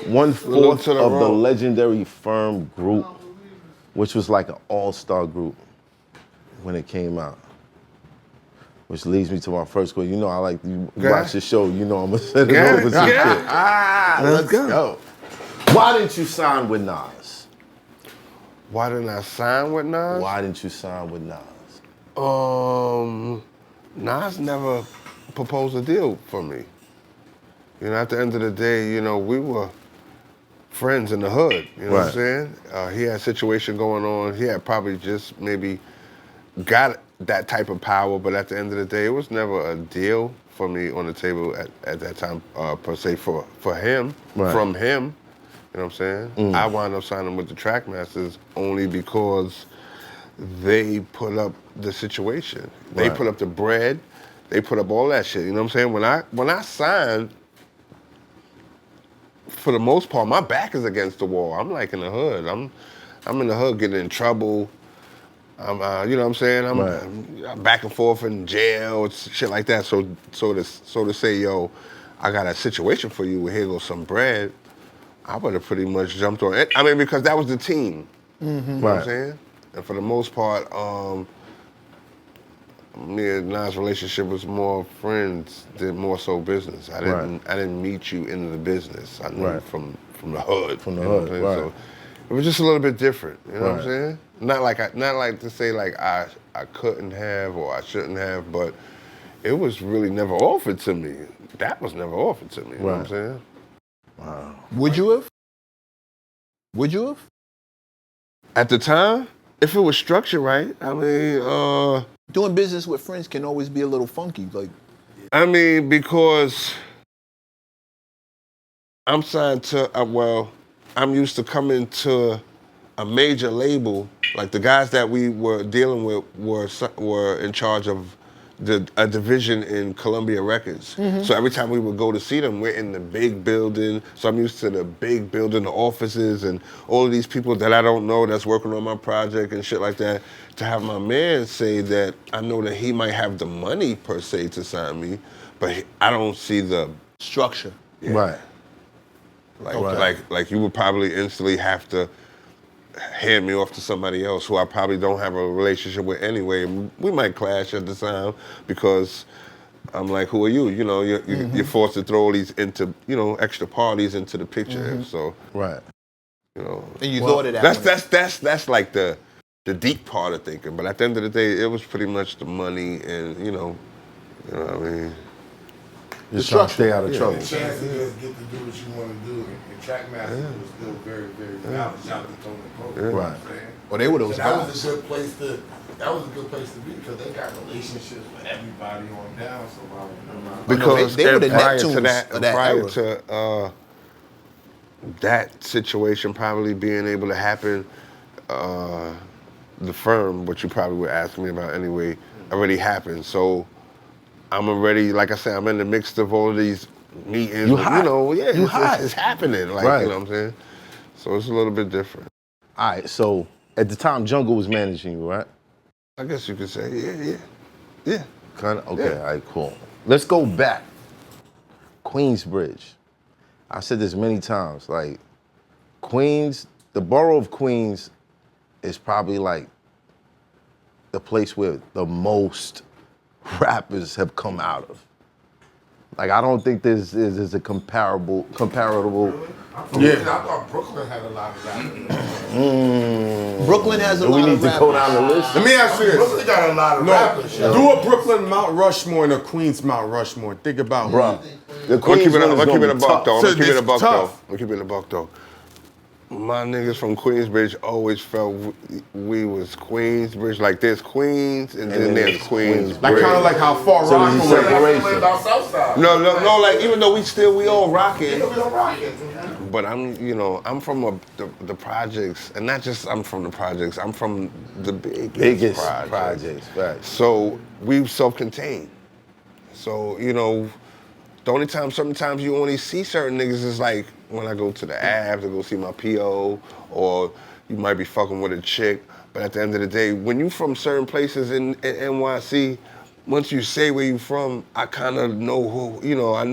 1/4 of the legendary Firm group, which was like an all-star group when it came out. Which leads me to my first question. You know, I like you watch the show. You know, I'm gonna set it over some shit. Let's go. Why didn't you sign with Nas? Why didn't I sign with Nas? Why didn't you sign with Nas? Nas never proposed a deal for me. You know, at the end of the day, you know, we were friends in the hood. You know what I'm saying? He had a situation going on. He had probably just maybe got that type of power, but at the end of the day, it was never a deal for me on the table at that time, per se, for him, from him. You know what I'm saying? I wound up signing with the Trackmasters only because they put up the situation. They put up the bread. They put up all that shit. You know what I'm saying? When I signed, for the most part, my back is against the wall. I'm like in the hood. I'm in the hood getting in trouble. I'm, you know what I'm saying? I'm back and forth in jail, shit like that. So to say, yo, I got a situation for you. Here goes some bread. I would have pretty much jumped on it. I mean, because that was the team. You know what I'm saying? And for the most part, me and Nas' relationship was more friends than more so business. I didn't meet you in the business. I knew you from the hood. From the hood, So it was just a little bit different. You know what I'm saying? Not like to say like I couldn't have or I shouldn't have, but it was really never offered to me. That was never offered to me. You know what I'm saying? Wow. Would you have? Would you have? At the time, if it was structured right, I mean, doing business with friends can always be a little funky. Like, I mean, because I'm signed to, I'm used to coming to a major label. Like the guys that we were dealing with were in charge of a division in Columbia Records. So every time we would go to see them, we're in the big building. So I'm used to the big building, the offices, and all of these people that I don't know that's working on my project and shit like that. To have my man say that I know that he might have the money per se to sign me, but I don't see the structure. Right. Like you would probably instantly have to hand me off to somebody else who I probably don't have a relationship with anyway. We might clash at the time because I'm like, who are you? You know, you're forced to throw all these into, you know, extra parties into the picture. So, you know. And you thought of that. That's like the deep part of thinking. But at the end of the day, it was pretty much the money and, you know what I mean? Just trying to stay out of trouble. The chance to just get to do what you want to do, and Trackmasters was still very, very valuable. Shout out to Tony Pope. You know what I'm saying? Well, they were those That guys. was a good place to. That was a good place to be because they got relationships with everybody on down. So because they were the prior Neptunes to that, of that prior era. to that situation probably being able to happen, the Firm, which you probably were asking me about anyway, already happened. So I'm already, like I said, I'm in the mix of all of these meetings. It's happening. Like, you know what I'm saying? So it's a little bit different. All right, so at the time, Jungle was managing you, right? I guess you could say, yeah. Kind of? Okay, all right, cool. Let's go back. Queensbridge. I've said this many times, like, the borough of Queens is probably like the place where the most rappers have come out of. Like, I don't think there's a comparable. I thought Brooklyn had a lot of rappers. Brooklyn has a lot of rappers. We need to go down the list. Let me ask you this. Brooklyn got a lot of rappers. Do a Brooklyn Mount Rushmore and a Queens Mount Rushmore. Think about Bruh. The I'm Queens keeping one is gonna it a be buck tough. though. I'm keeping it a buck though. My niggas from Queensbridge always felt we was Queensbridge. Like there's Queens and then there's Queensbridge. like kind of like how Far So Rockaway. there's a separation. About Southside. No, like even though we all rocking. We all rocking. But I'm from the projects, and not just I'm from the projects. I'm from the biggest projects, right? So we self-contained. So the only time, sometimes you only see certain niggas is like when I go to the Avs to go see my PO, or you might be fucking with a chick. But at the end of the day, when you from certain places in NYC, once you say where you from, I kind of know who, you know, I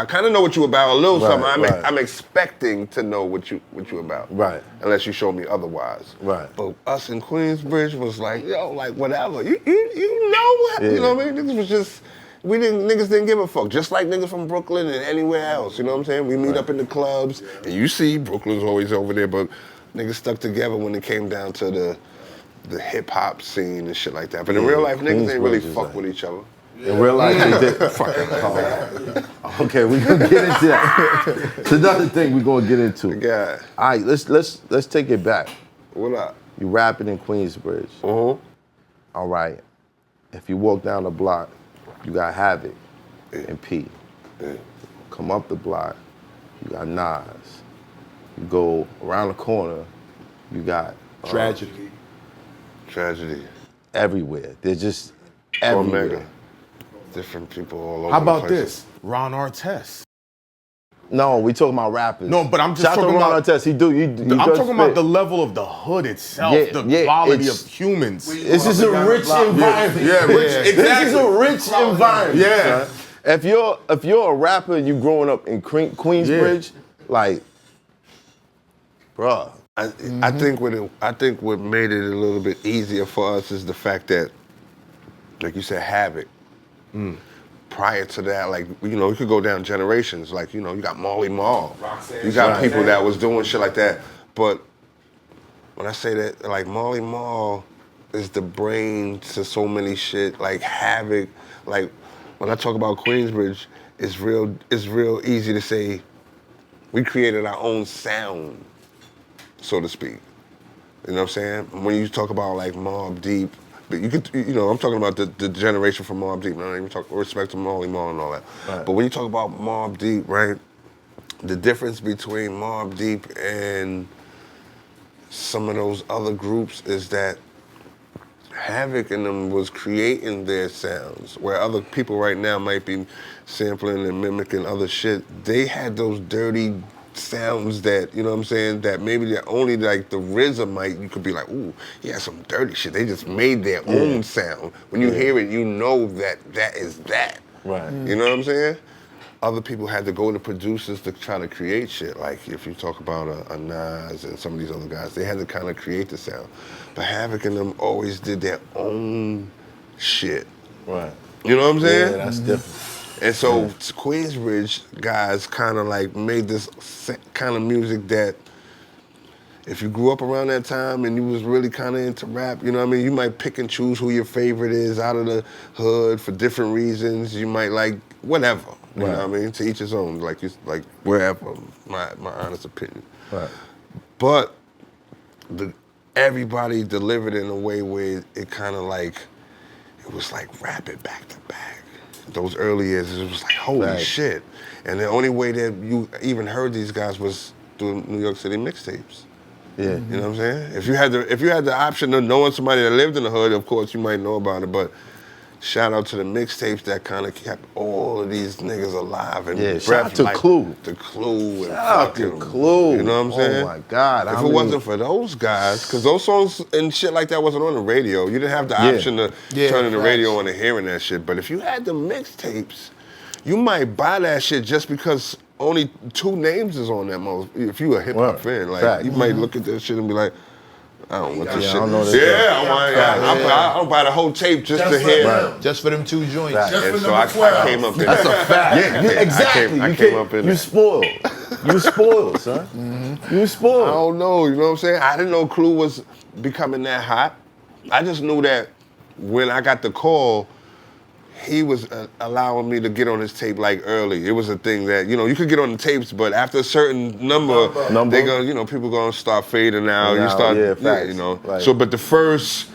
kind of know what you about a little Right, something. right. I'm expecting to know what you about. Right. Unless you show me otherwise. Right. But us in Queensbridge was like, yo, like whatever. You know what? Yeah. You know what I mean? Niggas was just, niggas didn't give a fuck. Just like niggas from Brooklyn and anywhere else. You know what I'm saying? We meet up in the clubs, and you see Brooklyn's always over there, but niggas stuck together when it came down to the hip hop scene and shit like that. But in real life, niggas ain't really Queensbridge is fuck like- with each other. In real life, they did. Okay, we gonna get into that. It's another thing we gonna get into. Yeah. All right, let's take it back. What up? You rapping in Queensbridge. Uh-huh. All right. If you walk down the block, you got Havoc and P. Come up the block, you got Nas. You go around the corner, you got Tragedy. Tragedy. everywhere. They're just Omega. everywhere. Different people all over How the about place. this? Ron Artest. No, we talking about rappers. No, but I'm just Shout out to talking Ron about- Artest. I'm talking about the level of the hood itself, Yeah, the yeah, quality of it's- humans. This is a rich environment. Yeah, rich, This is exactly. a rich environment. Yeah. son. If you're a rapper and you growing up in Queensbridge, like, bruh. I think what made it a little bit easier for us is the fact that, like you said, Havoc. Prior to that, like, you know, you could go down generations. Like, you know, you got Marley Marl. You got people that was doing shit like that. But when I say that, like, Marley Marl is the brain to so many shit. Like Havoc, like when I talk about Queensbridge, it's real easy to say we created our own sound, so to speak. You know what I'm saying? When you talk about like Mobb Deep, but you could, you know, I'm talking about the generation from Mobb Deep. I don't even talk respect to Marley Marl and all that. Right. But when you talk about Mobb Deep, right? The difference between Mobb Deep and some of those other groups is that Havoc and them was creating their sounds, where other people right now might be sampling and mimicking other shit. They had those dirty sounds that, you know what I'm saying, that maybe that only like the RZA might, you could be like, ooh, he has some dirty shit. They just made their own sound. When you hear it, you know that that is that. Right. You know what I'm saying? Other people had to go to producers to try to create shit. Like if you talk about a Nas and some of these other guys, they had to kind of create the sound. But Havoc and them always did their own shit. Right. You know what I'm saying? Yeah, that's different. And so Queensbridge guys kind of like made this kind of music that if you grew up around that time and you was really kind of into rap, you know what I mean? You might pick and choose who your favorite is out of the hood for different reasons. You might like whatever, you know what I mean? To each his own, like wherever, my honest opinion. Right. But everybody delivered in a way where it kind of like, it was like rapid back to back. Those early years, it was like, holy Right. shit. And the only way that you even heard these guys was through New York City mixtapes. Yeah. You know what I'm saying? If you had the option of knowing somebody that lived in the hood, of course you might know about it, but shout out to the mixtapes that kind of kept all of these niggas alive and Yeah, shout out to like Clue. The Clue and Shout out to fucking Clue. You know what I'm saying? Oh my God. If it wasn't for those guys, because those songs and shit like that wasn't on the radio, you didn't have the option to turn in the radio on and hearing that shit. But if you had the mixtapes, you might buy that shit just because only 2 names is on that most. If you a hip hop Word. fan, like Fact. you might look at that shit and be like, I don't want this Yeah, I shit. don't know this I'll buy the whole tape just to hear. Right. Just for them 2 joints. Right. Just And for so I number 12. came up in That's that. a fact. Yeah, exactly. I You came can't- up in You that. spoiled. You spoiled, son. You I spoiled. don't know, you know what I'm saying? I didn't know Clue was becoming that hot. I just knew that when I got the call, he was allowing me to get on his tape like early. It was a thing that, you know, you could get on the tapes, but after a certain number, they gonna, you know, people gonna start fading out. Yeah, You start, yeah, facts. you know. Like- So, but the first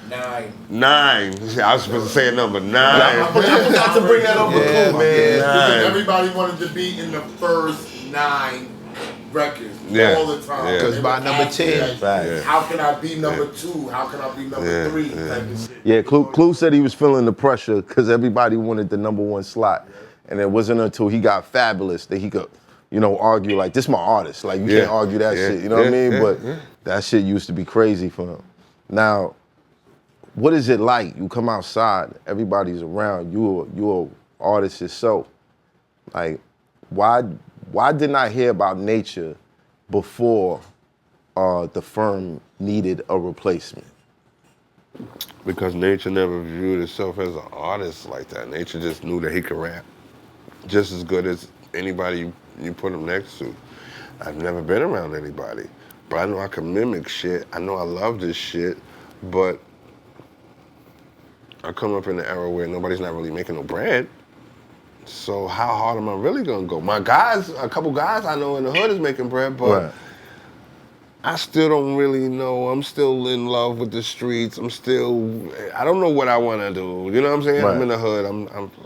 9. see, I was supposed to say a number, 9. I forgot to bring that up with Clue, man. Because everybody wanted to be in the first 9 records Yeah. all the time. Yeah. Because They by would number ask me, 10, like, Right. how can I be number 2? How can I be number 3? Type of shit. Yeah, Clue said he was feeling the pressure because everybody wanted the number 1 slot. And it wasn't until he got Fabulous that he could, you know, argue like, this my artist. Like, you Yeah. can't argue that Yeah. shit. You know what I Yeah. mean? Yeah. But Yeah. that shit used to be crazy for him. Now, what is it like? You come outside, everybody's around, you're an artist yourself. Like, why didn't I hear about Nature before the firm needed a replacement? Because Nature never viewed itself as an artist like that. Nature just knew that he could rap just as good as anybody you put him next to. I've never been around anybody, but I know I can mimic shit. I know I love this shit, but I come up in an era where nobody's not really making no bread. So how hard am I really gonna go? My guys, a couple guys I know in the hood is making bread, but Right. I still don't really know. I'm still in love with the streets. I don't know what I wanna do. You know what I'm saying? Right. I'm in the hood.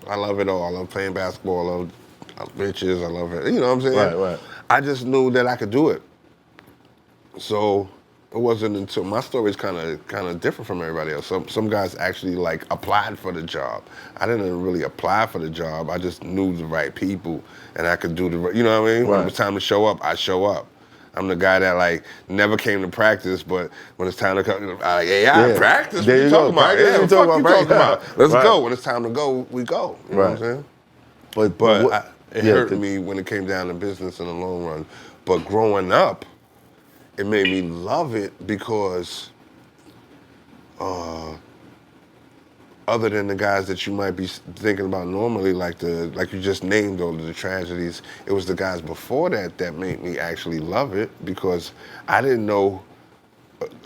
I love it all. I love playing basketball. I love bitches. I love it. You know what I'm saying? Right. I just knew that I could do it. So it wasn't until my story's kind of different from everybody else. Some guys actually like applied for the job. I didn't really apply for the job. I just knew the right people and I could do you know what I mean? When it was time to show up, I show up. I'm the guy that like never came to practice, but when it's time to come, I practice. There What you talking about? Practice, Yeah, you what the fuck talking you about talking about? Let's Right. go. When it's time to go, we go. You know what I'm saying? But it hurt me when it came down to business in the long run. But growing up, it made me love it because other than the guys that you might be thinking about normally, like you just named all of the tragedies, it was the guys before that made me actually love it because I didn't know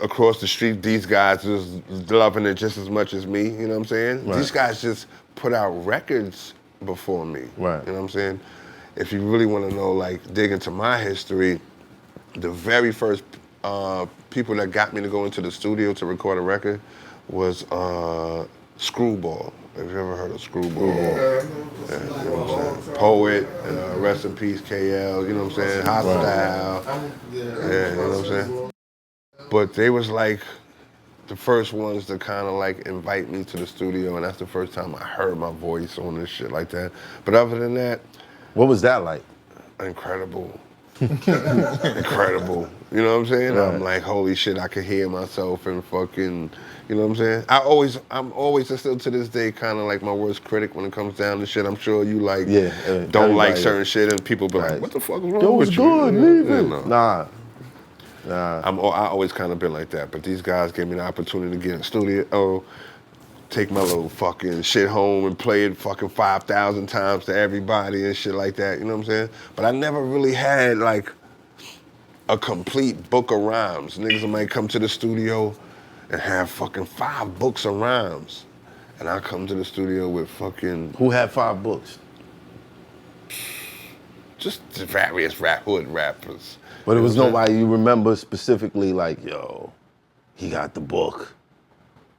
across the street these guys was loving it just as much as me, you know what I'm saying? Right. These guys just put out records before me, Right. you know what I'm saying? If you really want to know, like, dig into my history, the very first people that got me to go into the studio to record a record was Screwball. Have you ever heard of Screwball? Yeah, You know what I'm saying? Poet, rest in peace, KL, you know what I'm saying? Hostile. Yeah, you know what I'm saying? But they was like the first ones to kind of like invite me to the studio, and that's the first time I heard my voice on this shit like that. But other than that, What was that like? incredible. Incredible. You know what I'm saying? Right. I'm like, holy shit, I could hear myself and fucking, you know what I'm saying? I'm always and still to this day kind of like my worst critic when it comes down to shit. I'm sure you like don't like certain shit and people be like, what the fuck is wrong with you? Good, leave it. No. Nah. I always kind of been like that, but these guys gave me the opportunity to get in the studio, take my little fucking shit home and play it fucking 5,000 times to everybody and shit like that, you know what I'm saying? But I never really had like a complete book of rhymes. Niggas might come to the studio and have fucking 5 books of rhymes. And I come to the studio with fucking... Who had 5 books? Just the various hood rappers. But it was nobody you remember specifically like, yo, he got the book.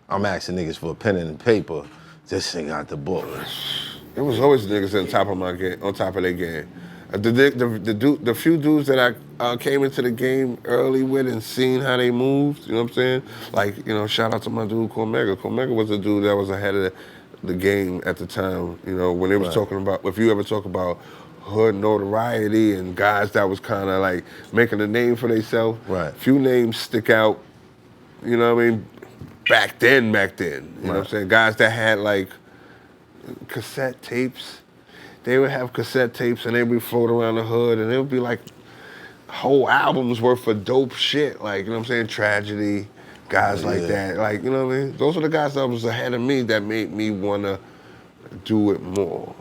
I'm asking niggas for a pen and paper. This thing got the book. It was always niggas on top of my game, on top of their game. The few dudes that I came into the game early with and seen how they moved, you know what I'm saying? Like, you know, shout out to my dude Cormega. Cormega was a dude that was ahead of the game at the time. You know, when they was talking about, if you ever talk about hood notoriety and guys that was kind of like making a name for themselves, few names stick out, you know what I mean? Back then, you know what I'm saying? Guys that had like cassette tapes. They would have cassette tapes and they would float around the hood and it would be like whole albums worth of dope shit. Like, you know what I'm saying? Tragedy, guys like that. Like, you know what I mean? Those are the guys that was ahead of me that made me want to do it more.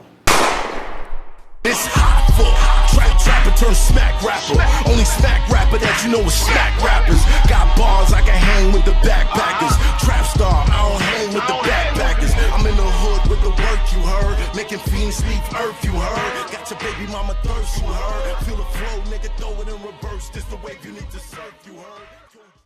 It's Hoffa. Trapper turn smack rapper. Only smack rapper that you know is smack rappers. Got bars I can hang with the backpackers. Trap star, I don't hang with the backpackers. I'm in the hood with the work you heard. Making fiends leave earth you heard. Got your baby mama thirst you heard. Feel the flow, nigga, throw it in reverse. This the wave you need to surf you heard.